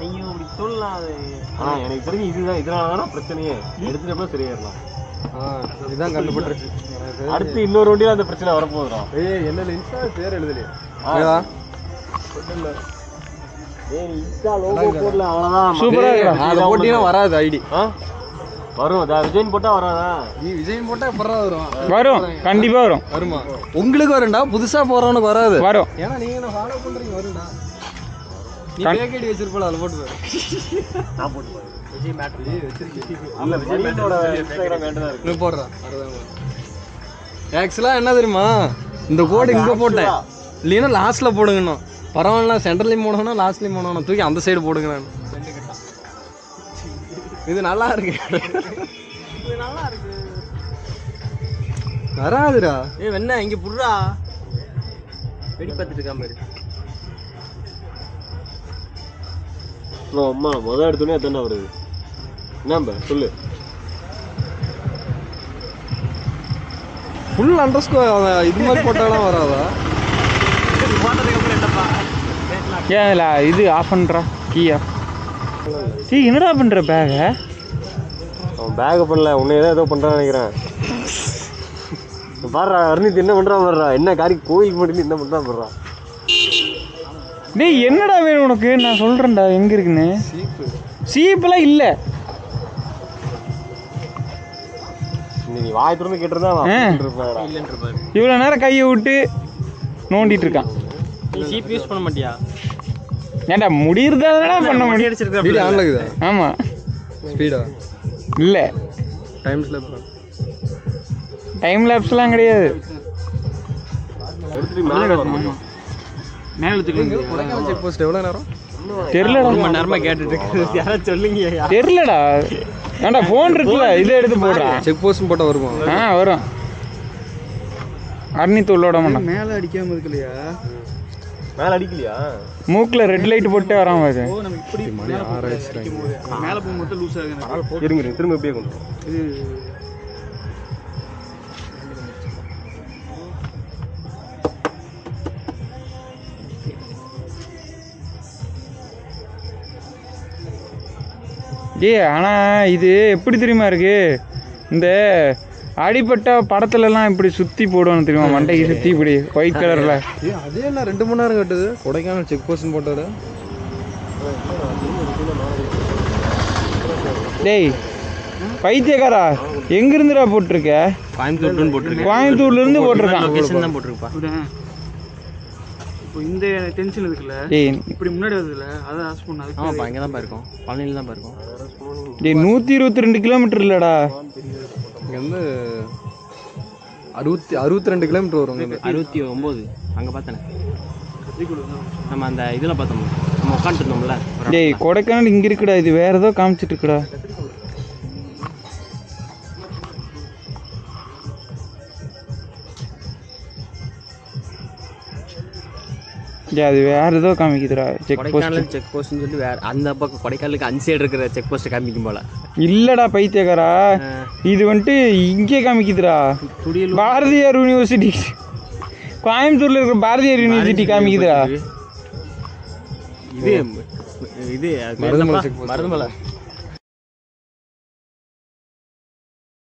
ஐயோ இப்படி சொல்லலாம். ஆனால் எனக்கு தெரிஞ்சு இதுதான், இதனால தானே பிரச்சனையே. எடுத்துட்டப்போ சரியாயிடலாம். இதுதான் கண்டுபிடிச்சு. அடுத்து இன்னொரு வண்டியில் அந்த பிரச்சனை வரப்போகுதுடா. என்ன இன்ஸ்டா பேர் எழுதலையே. வராது ஐடி. வரும். விஜயின் போட்டா வராதா? நீ விஜயின் போட்டா எப்பறா வரும்? வரும், கண்டிப்பா வரும். வருமா? உங்களுக்கு வரும்டா, புதுசா போறவனுக்கு வராது. வரும். ஏன்னா நீங்க என்ன ஃபாலோ பண்றீங்க, வரும்டா. நீ பேக்கெட் வச்சிருப்பல, அத போட்டு பாரு. நான் போட்டு பாரு. விஜய் மேட்ரி வச்சிருக்கீங்க. இல்ல விஜயோட இன்ஸ்டாகிராம் வேண்டதா இருக்கு. நீ போடுறா. ஆக்சுவலா என்ன தெரியுமா, இந்த கோட் இங்க போட்டேன். இல்லைன்னா லாஸ்ட்ல போடுங்கண்ணா. பரவாயில்ல, சென்டர்லையும் போடணும், லாஸ்ட்லையும் போடணும். தூக்கி அந்த சைடு போடுங்க. நான் இது நல்லா இருக்கு. இது நல்லா இருக்கு. வராதுடா. வெண்ண இங்க புடுறா. வெடி பார்த்துட்டு இருக்காம இரு. அம்மா முதல் எடுத்தோடனே எத்தனை வருது? என்ன சொல்லு. ஃபுல் அண்டர்ஸ்கோர் இது மாதிரி போட்டாலும் வராதா? ஏன் இல்லை இது ஆஃப் பண்ணுறா கீயா? என்னடா பண்ணுற பேகை? அவன் பேகை பண்ணல, உன்னை ஏதோ பண்ணுறான்னு நினைக்கிறேன். பாடுறா அருணித்து என்ன பண்ணுறான் பாடுறா. என்ன காரி கோயிலுக்கு மட்டும் என்ன பண்ணுறான் பாடுறா. டேய் என்னடா வேணும் உனக்கு? நான் சொல்கிறேன்டா எங்கே இருக்குன்னு. சீப்பெல்லாம் இல்லை. நீ வாய் திறந்து கேட்டுருந்தா இவ்வளோ நேரம் கையை விட்டு நோண்டிட்டு இருக்கான். நீ சீப் யூஸ் பண்ண மாட்டியா? ஏன்டா முடியறதா பண்ண முடியாது. ஆமா ஸ்பீடா இல்ல, டைம் லேப்ஸ்லாம் கிடையாது. செக் போஸ்ட் எவ்வளோ நேரம் தெரியலடா. நேரமா கேட்டுட்டு இருக்கு. யாராவது சொல்லுங்க. தெரியலடா. ஏன்டா ஃபோன் இருக்குல்ல, இதை எடுத்து போடுறா. செக் போஸ்ட் போட்டால் வருமா? வரும். அருணித்து உள்ளோட மாட்டான். மேலே அடிக்காம இருக்கலையா? மேலே அடிக்கலையா? மூக்கில் ரெட் லைட் போட்டு வராம அது. மேலே போக மட்டும் லூஸ் ஆகுது. இருங்க திரும்ப எப்படியே கொண்டு ஆனால் இது எப்படி தெரியுமா இருக்கு, இந்த அடிப்பட்ட படத்துலலாம் இப்படி சுற்றி போடுவான்னு தெரியுமா, மண்டைக்கு சுற்றி இப்படி ஒயிட் கலரில். அதே என்ன 2 மணி நேரம் கட்டுது? கொடைக்கானல் செக் போஸ்ட் போட்டது. டேய் பைத்தியக்காரா, எங்கிருந்துடா போட்டிருக்க? கோயம்புத்தூர்ல போட்டிருக்கேன். கோயம்புத்தூர்லேருந்து போட்டிருக்கான். லொகேஷன் தான் போட்டிருப்பா. இப்போ இந்த டென்ஷன் இருக்குல்ல, இப்படி முன்னாடி வருதுல்ல, அதை ஆஸ் பண்ணாது. ஆமாப்பா, இங்கே தான் இருக்கும், பழனியில் தான் இருக்கும். டேய் 122 கிலோமீட்டர் இல்லடா, இங்கேருந்து 62 கிலோமீட்டர் வரும். 69 அங்கே பார்த்தேனே. நம்ம அந்த இதில் பார்த்தோம், நம்ம உட்காந்துருந்தோம்ல. டேய் கொடைக்கானல் இங்கே இருக்குடா, இது வேற ஏதோ காமிச்சிட்டு இருக்குடா. அது வேற ஏதோ காமிக்குதுடா. செக் போஸ்ட், செக் போஸ்ட்னு சொல்லி வேற அந்த பக்கம் கொடைக்கானலுக்கு அந்த சைடு இருக்கிற செக் போஸ்ட் காமிக்கும் போல. இல்லடா பைத்தியக்காரா, இது வந்துட்டு இங்கே காமிக்குதுடா. பாரதியார் யூனிவர்சிட்டி, கோயம்புத்தூர்ல இருக்கிற பாரதியார் யூனிவர்சிட்டி காமிக்குதுடா. இது மருதமலை